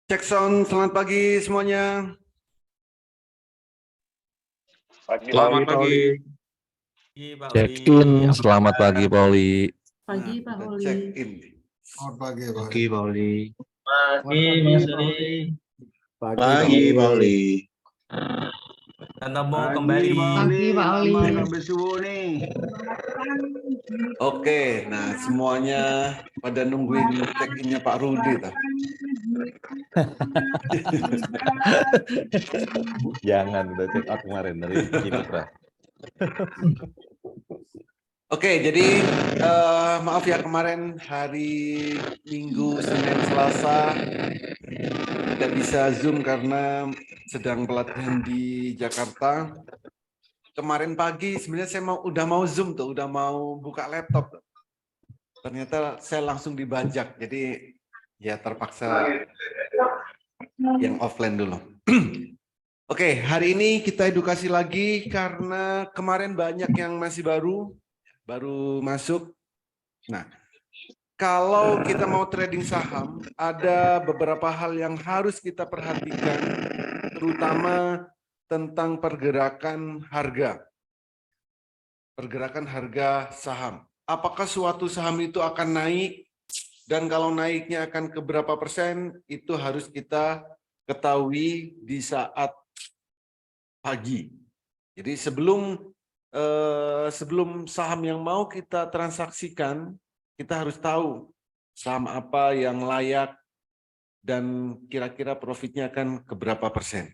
Cek sound, selamat pagi semuanya. Selamat pagi. Check in, selamat pagi Pak Oli. Pagi Nah, Pak udah Oli. check in. Selamat pagi, Pak Pagi Pak Oli. Pagi Mas Oli. Pagi, Pak Oli. Tanda mau kembali. Pagi Pak Oli. Sampai subuh nih. Oke, nah semuanya pada nungguin check innya Pak Rudi. Jangan, udah check out kemarin dari Citra. Oke, jadi maaf ya kemarin hari Minggu, Senin, Selasa tidak bisa Zoom karena sedang pelatihan di Jakarta. Kemarin pagi sebenarnya saya udah mau Zoom tuh, udah mau buka laptop. Ternyata saya langsung dibajak, jadi ya terpaksa yang offline dulu. Oke, hari ini kita edukasi lagi karena kemarin banyak yang masih baru masuk. Nah, kalau kita mau trading saham, ada beberapa hal yang harus kita perhatikan, terutama tentang pergerakan harga. Pergerakan harga saham. Apakah suatu saham itu akan naik? Dan kalau naiknya akan ke berapa persen, itu harus kita ketahui di saat pagi. Jadi sebelum saham yang mau kita transaksikan, kita harus tahu saham apa yang layak dan kira-kira profitnya akan ke berapa persen.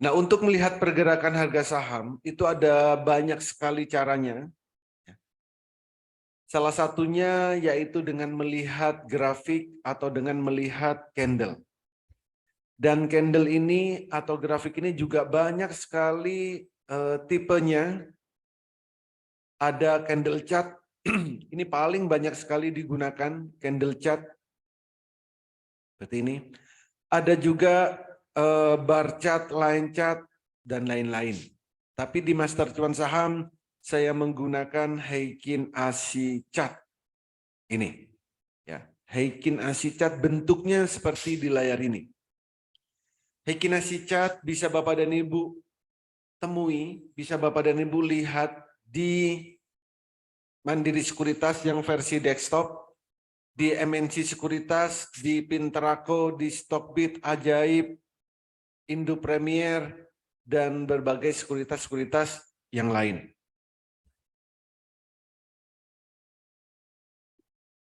Nah, untuk melihat pergerakan harga saham itu ada banyak sekali caranya. Salah satunya yaitu dengan melihat grafik atau dengan melihat candle. Dan candle ini atau grafik ini juga banyak sekali tipenya. Ada candle chart, ini paling banyak sekali digunakan candle chart. Seperti ini. Ada juga bar chart, line chart, dan lain-lain. Tapi di Master Cuan Saham, saya menggunakan Heikin ASI chart. Ini. Ya, Heikin ASI chart bentuknya seperti di layar ini. Heikin ASI chart bisa Bapak dan Ibu temui, bisa Bapak dan Ibu lihat di Mandiri Sekuritas yang versi desktop, di MNC Sekuritas, di Pinterako, di Stockbit, Ajaib, Indo Premier, dan berbagai sekuritas-sekuritas yang lain.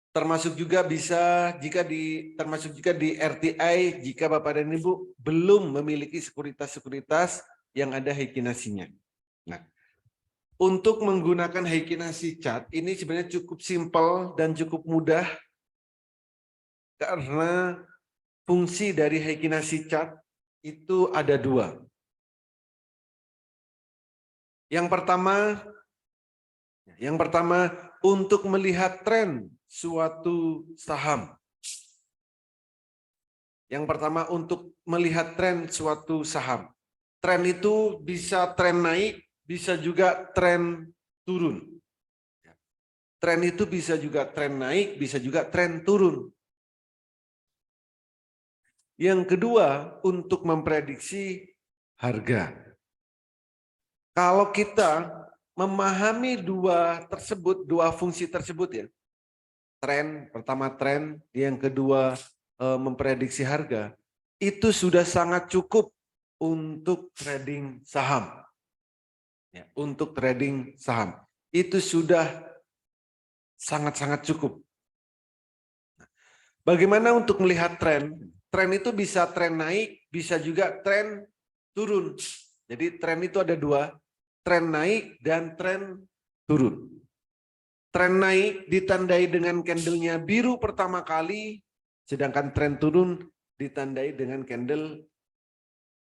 Termasuk juga bisa termasuk juga di RTI jika Bapak dan Ibu belum memiliki sekuritas-sekuritas yang ada heikinasinya. Nah, untuk menggunakan heikinasi chart ini sebenarnya cukup simpel dan cukup mudah karena fungsi dari heikinasi chart itu ada dua. Yang pertama untuk melihat tren suatu saham. Yang pertama untuk melihat tren suatu saham. Tren itu bisa tren naik, bisa juga tren turun. Tren itu bisa juga tren naik, bisa juga tren turun. Yang kedua untuk memprediksi harga. Kalau kita memahami dua fungsi tersebut ya. Pertama tren, yang kedua memprediksi harga. Itu sudah sangat cukup untuk trading saham. Ya, untuk trading saham. Itu sudah sangat-sangat cukup. Bagaimana untuk melihat tren? Tren itu bisa tren naik, bisa juga tren turun. Jadi tren itu ada dua, tren naik dan tren turun. Tren naik ditandai dengan candlenya biru pertama kali, sedangkan tren turun ditandai dengan candle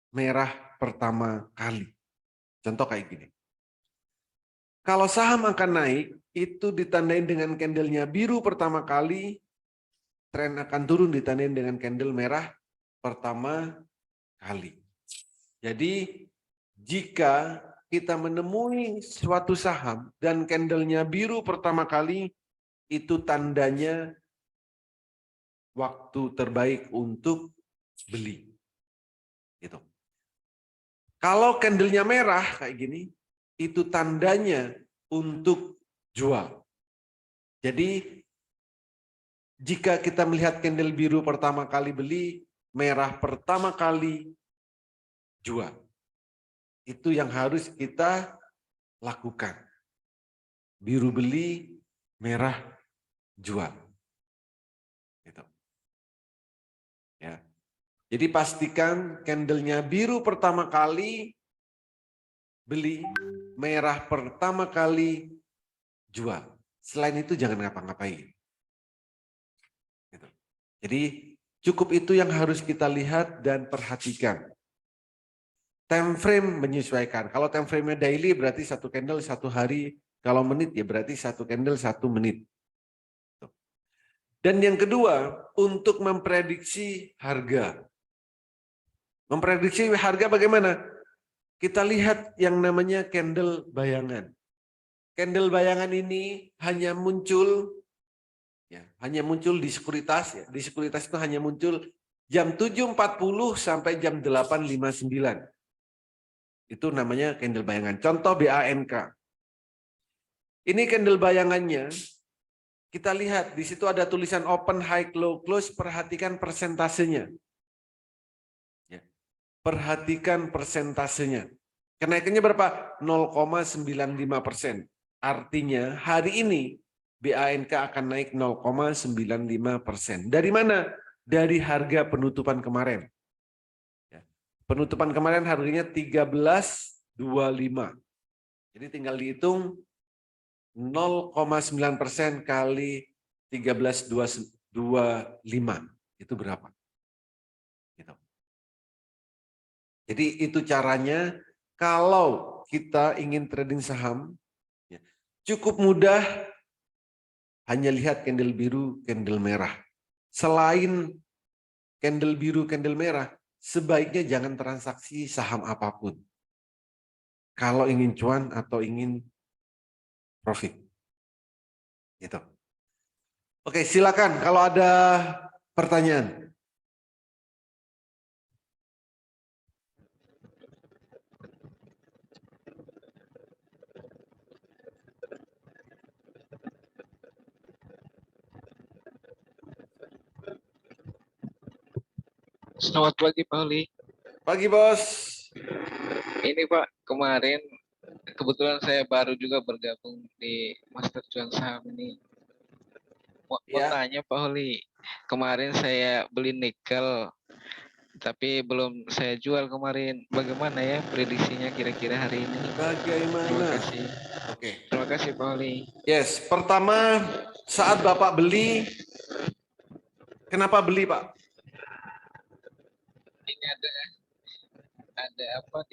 merah pertama kali. Contoh kayak gini. Kalau saham akan naik, itu ditandai dengan candlenya biru pertama kali, tren akan turun ditandai dengan candle merah pertama kali. Jadi jika kita menemui suatu saham dan candlenya biru pertama kali, itu tandanya waktu terbaik untuk beli. Gitu. Kalau candlenya merah kayak gini, itu tandanya untuk jual. Jadi jika kita melihat candle biru pertama kali beli, merah pertama kali jual. Itu yang harus kita lakukan. Biru beli, merah jual. Gitu. Ya. Jadi pastikan candlenya biru pertama kali beli, merah pertama kali jual. Selain itu jangan ngapa-ngapain. Gitu. Jadi cukup itu yang harus kita lihat dan perhatikan. Time frame menyesuaikan. Kalau time frame-nya daily berarti satu candle satu hari. Kalau menit ya berarti satu candle 1 menit. Dan yang kedua, untuk memprediksi harga. Memprediksi harga bagaimana? Kita lihat yang namanya candle bayangan. Candle bayangan ini hanya muncul di sekuritas. Ya. Di sekuritas itu hanya muncul jam 7.40 sampai jam 8.59. Itu namanya candle bayangan. Contoh BANK. Ini candle bayangannya. Kita lihat di situ ada tulisan open, high, low, close. Perhatikan persentasenya. Ya. Perhatikan persentasenya. Kenaikannya berapa? 0,95%. Artinya hari ini BANK akan naik 0,95%. Dari mana? Dari harga penutupan kemarin. Penutupan kemarin harganya 13.25. Jadi tinggal dihitung 0,9% kali 13.25. Itu berapa? Gitu. Jadi itu caranya kalau kita ingin trading saham, cukup mudah hanya lihat candle biru, candle merah. Selain candle biru, candle merah, sebaiknya jangan transaksi saham apapun. Kalau ingin cuan atau ingin profit. Gitu. Oke, silakan kalau ada pertanyaan. Selamat pagi Pak Oli. Pagi Bos. Ini Pak, kemarin kebetulan saya baru juga bergabung di Master Cuan Saham ini. Mau tanya Pak Oli, kemarin saya beli nikel, tapi belum saya jual kemarin. Bagaimana ya prediksinya kira-kira hari ini? Bagaimana? Terima kasih. Oke. Terima kasih Pak Oli. Yes, pertama saat Bapak beli, kenapa beli Pak? Ini ada apa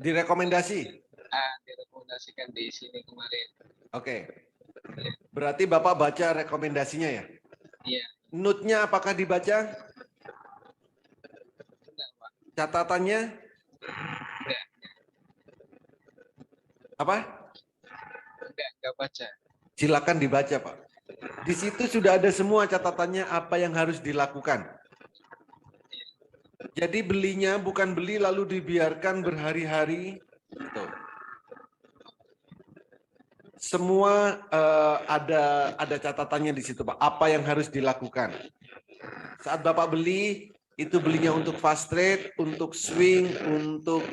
Direkomendasi? direkomendasikan di sini kemarin. Oke. Berarti Bapak baca rekomendasinya ya? Iya. Note-nya apakah dibaca? Enggak, Pak. Catatannya? Enggak. Apa? Enggak baca. Silakan dibaca Pak. Di situ sudah ada semua catatannya apa yang harus dilakukan. Jadi belinya bukan beli lalu dibiarkan berhari-hari. Gitu. Semua ada catatannya di situ Pak. Apa yang harus dilakukan. Saat Bapak beli, itu belinya untuk fast trade, untuk swing, untuk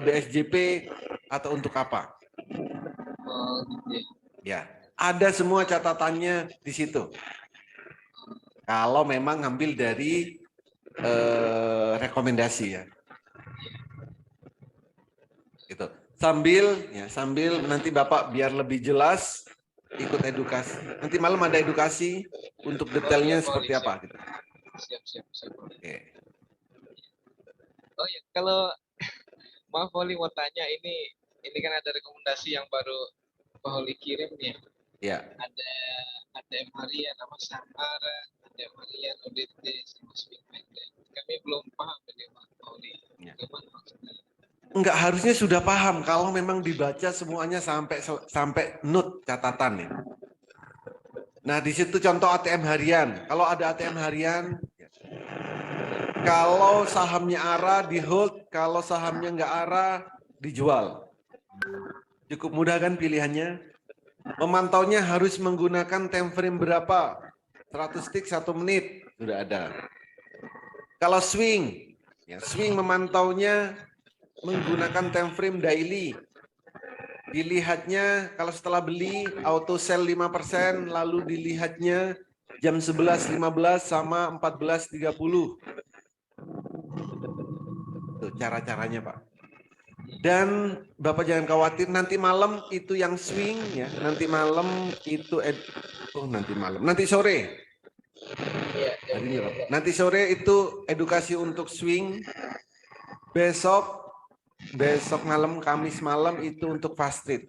BSJP, atau untuk apa? Oh, gitu. Ya, ada semua catatannya di situ. Kalau memang ngambil dari rekomendasi ya. Gitu. Sambil nanti Bapak biar lebih jelas ikut edukasi. Nanti malam ada edukasi untuk detailnya seperti apa gitu. Siap. Oke. Oh ya, kalau maaf Oli mau tanya ini kan ada rekomendasi yang baru Pak Oli kirim nih. Ya. Ada ATM harian sama Samara, ATM harian ODT sama swing pendek. Kami belum paham ini Pak Oli. Ya. Bagaimana maksudnya? Enggak, harusnya sudah paham kalau memang dibaca semuanya sampai note catatan ya. Nah, di situ contoh ATM harian. Kalau ada ATM harian, Kalau sahamnya arah di hold, kalau sahamnya nggak arah dijual. Cukup mudah kan pilihannya? Memantaunya harus menggunakan time frame berapa? 100 tick 1 menit sudah ada. Kalau swing, ya swing memantaunya menggunakan time frame daily. Dilihatnya kalau setelah beli auto sell 5%, lalu dilihatnya jam 11.15 sama 14.30. Itu cara-caranya, Pak. Dan Bapak jangan khawatir, nanti malam itu yang swing ya, nanti malam itu nanti sore. Hari ini, Pak. Nanti sore itu edukasi untuk swing. Besok malam, Kamis malam itu untuk fast trade.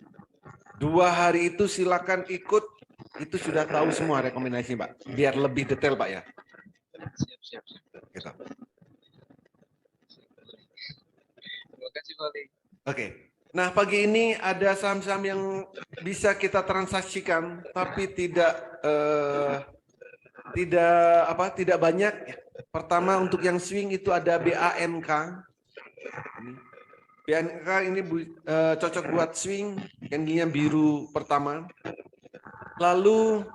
2 hari itu silakan ikut, itu sudah tahu semua rekomendasi Pak. Biar lebih detail Pak ya. Siap. Gitu. Terima kasih Pak Ali. Oke. Nah pagi ini ada saham-saham yang bisa kita transaksikan, tapi tidak banyak. Pertama untuk yang swing itu ada BANK. BANK ini cocok buat swing, candlenya biru pertama. Lalu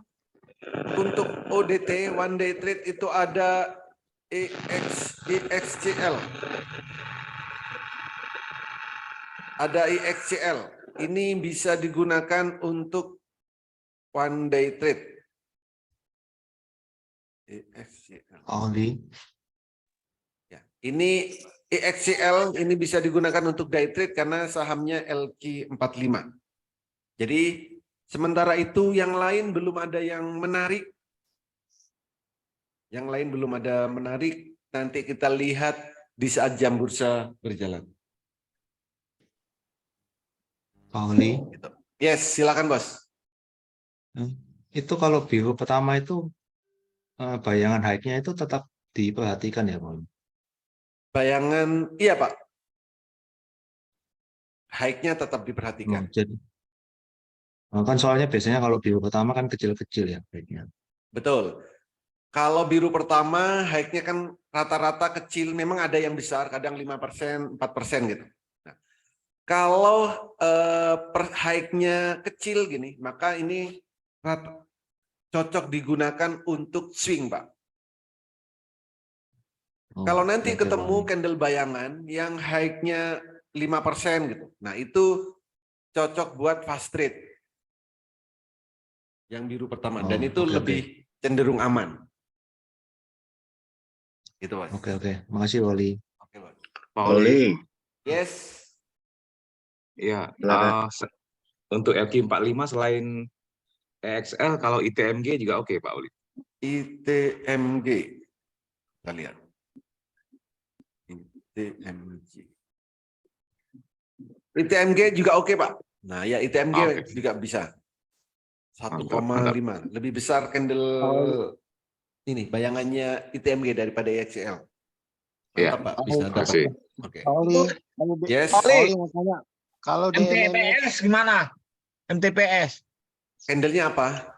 untuk ODT one day trade itu ada EXCL. Ada EXCL. Ini bisa digunakan untuk one day trade. EXCL. Ya, ini EXCL ini bisa digunakan untuk day trade karena sahamnya LQ45. Jadi sementara itu yang lain belum ada yang menarik. Yang lain belum ada menarik. Nanti kita lihat di saat jam bursa berjalan. Pak Oli, Yes, silakan Bos. itu kalau biru pertama itu bayangan high-nya itu tetap diperhatikan ya Pak Oli? Bayangan, iya Pak. High-nya tetap diperhatikan. Jadi, kan soalnya biasanya kalau biru pertama kan kecil-kecil ya high-nya. Betul. Kalau biru pertama, high-nya kan rata-rata kecil. Memang ada yang besar, kadang 5%, 4% gitu. Nah, kalau high-nya kecil gini, maka ini cocok digunakan untuk swing, Pak. Kalau nanti oke, ketemu Pak Oli. candle bayangan yang high-nya 5% gitu. Nah, itu cocok buat fast trade. Yang biru pertama. Dan itu Oke. lebih cenderung aman. Gitu, Bos. Oke. Makasih Pak Oli. Oke, Bos. Pak Oli. Yes. Ya, Silakan. untuk LQ45 selain EXL, kalau ITMG juga oke Pak Oli. ITMG. Kita lihat. ITMG juga oke, Pak. Nah, ya ITMG Oke. juga bisa. 1,5. Mantap. Lebih besar candle ini bayangannya ITMG daripada EXL. Ya, Mantap, Pak. Bisa terima dapat. kasih. Oke. Yes. Yes. Mau tanya, kalau di MTPS gimana? MTPS. Candlenya apa?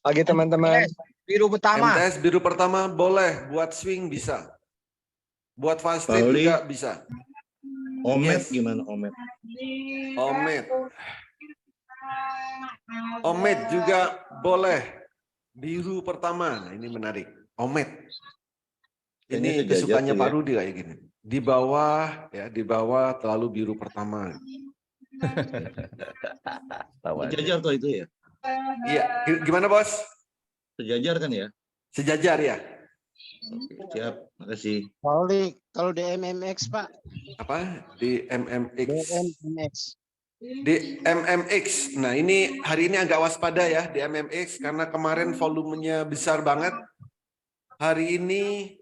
Pagi teman-teman. Biru pertama. MTS biru pertama boleh. Buat swing bisa. Buat fast trade Pauli. juga bisa. Omet Yes. gimana Omet? Omet juga boleh. Biru pertama. Nah, ini menarik. Omet. Kayaknya Ini sejajar kesukaannya tuh Pak ya. Rudi kayak gini. Di bawah ya, di bawah terlalu biru pertama. Sejajar tuh itu ya? Iya, gimana Bos? Sejajar kan ya? Sejajar ya? Oke, siap. Makasih. Pauli, kalau di MMX Pak. Apa? Di MMX. MMX. Di MMX. Nah, ini hari ini agak waspada ya di MMX karena kemarin volumenya besar banget. Hari ini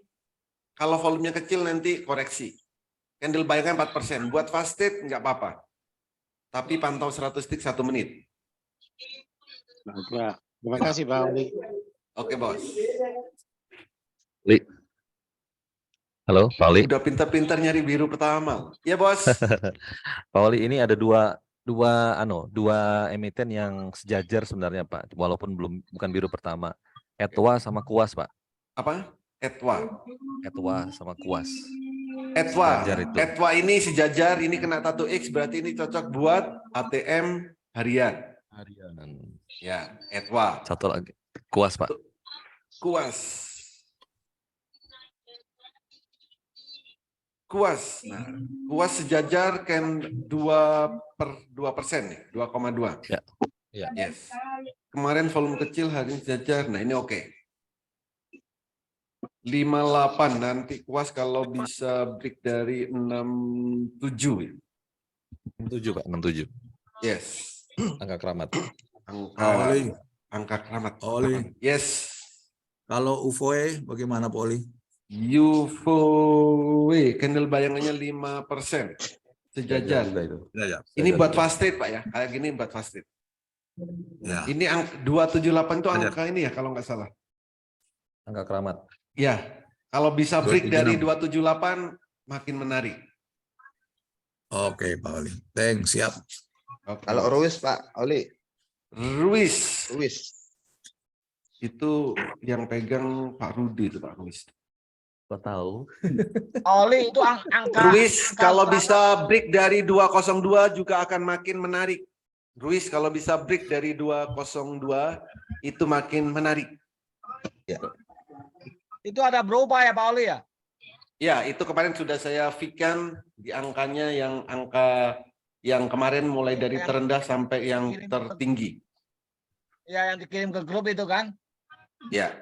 kalau volumenya kecil nanti koreksi. Candle bayangan 4%. Buat fast trade nggak apa-apa. Tapi pantau 100 tick 1 menit. Terima kasih Pak Oli. Oke, Bos. Halo, Pak Oli. Udah pintar-pintar nyari biru pertama. Ya, Bos. Pak Oli, ini ada dua emiten yang sejajar sebenarnya Pak, walaupun bukan biru pertama. Etwa sama Kuas Pak. Apa? Etwa sama kuas. Etwa. Sejajar itu. Etwa ini sejajar, ini kena tato X, berarti ini cocok buat ATM harian. Ya, Etwa. Satu lagi. Kuas, Pak. Kuas. Kuas. Nah, kuas sejajar kan 2% nih, 2,2. Ya. Ya. Yes. Kemarin volume kecil, hari ini sejajar. Nah, ini oke. 58 nanti kuas kalau bisa break dari 67 ya. 67, Pak. 67. Yes. Angka keramat. Angka keramat. Oli, Yes. kalau UFOE bagaimana Pak Oli? UFOW, candle bayangannya 5%. Sejajar. Ya. Ini buat fast trade, Pak ya. Kayak gini buat fast trade. Ya. Ini 278 itu angka ini ya kalau nggak salah. Angka keramat. Ya, kalau bisa break 276. dari 278 makin menarik. Oke Pak Oli. Thanks, siap. Oke. Kalau Ruiz Pak Oli, Ruiz Ruiz. itu yang pegang Pak Rudi itu Pak Ruiz. Kok tahu? Oli itu angka. Ruiz kalau bisa break dari 202 juga akan makin menarik. Ruiz kalau bisa break dari 202 itu makin menarik. Itu ada berubah ya Pak Oli ya? Ya, itu kemarin sudah saya fitkan di angkanya yang angka yang kemarin mulai dari terendah sampai yang tertinggi. Ya yang dikirim ke grup itu kan? Ya,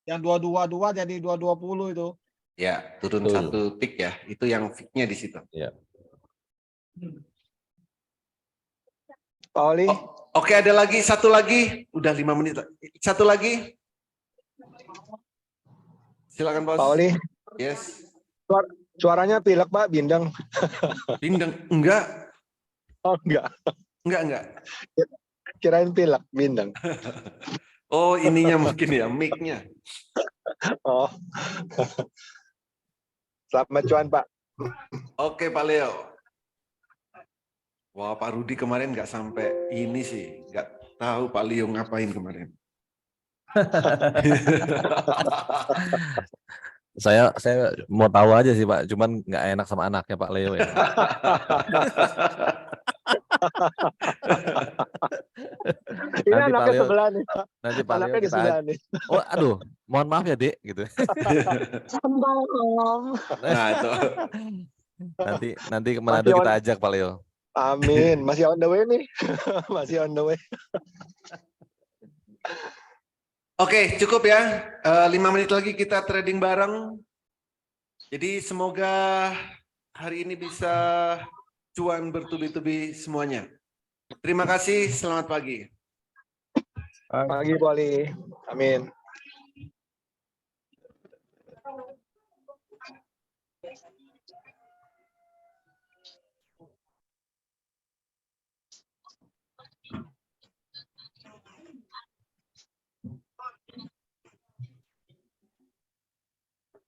Yang 222 jadi 220 itu. ya, turun Betul. 1 tick ya. Itu yang fitnya di situ. Pak Oli. Oke, ada lagi satu lagi. Udah 5 menit. Satu lagi. Silakan Bos. Pak Oli. Yes. Suaranya pilek Pak, bindeng. Bindeng. Enggak. Oh enggak. Enggak. Kirain pilek, bindeng. Oh, ininya mungkin ya, mic-nya. Oh. Selamat cuan Pak. Oke, Pak Leo. Wah, Pak Rudi kemarin nggak sampai ini sih. Nggak tahu Pak Leo ngapain kemarin. Saya mau tahu aja sih, Pak. Cuman nggak enak sama anaknya Pak Leo ya. Ini Nanti Pak anaknya Leo- sebelah nih Pak. Nanti Pak Leo Anaknya di kita, sebelah nih. oh aduh, mohon maaf ya Dek, gitu. Nah, itu. Nanti ke Manado Masih kita ajak Pak Leo. Amin. Masih on the way nih. Masih on the way. Oke, cukup ya. 5 menit lagi kita trading bareng. Jadi semoga hari ini bisa cuan bertubi-tubi semuanya. Terima kasih, selamat pagi. Pagi Pak Oli. Amin.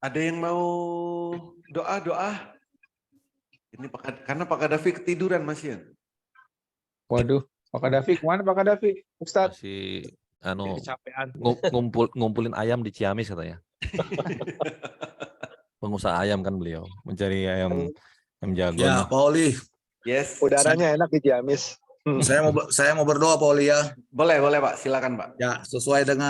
Ada yang mau doa? Ini karena Pak Kadafi ketiduran Mas Ian. Waduh, Pak Kadafi kemana Pak Kadafi? Ustadz. Si Kecapean. ngumpulin ayam di Ciamis katanya. Pengusaha ayam kan beliau, mencari ayam jago. Ya Pak Oli, Yes. Udaranya enak di Ciamis. saya mau berdoa Pak Oli ya. Boleh Pak. Silakan Pak. Ya, sesuai dengan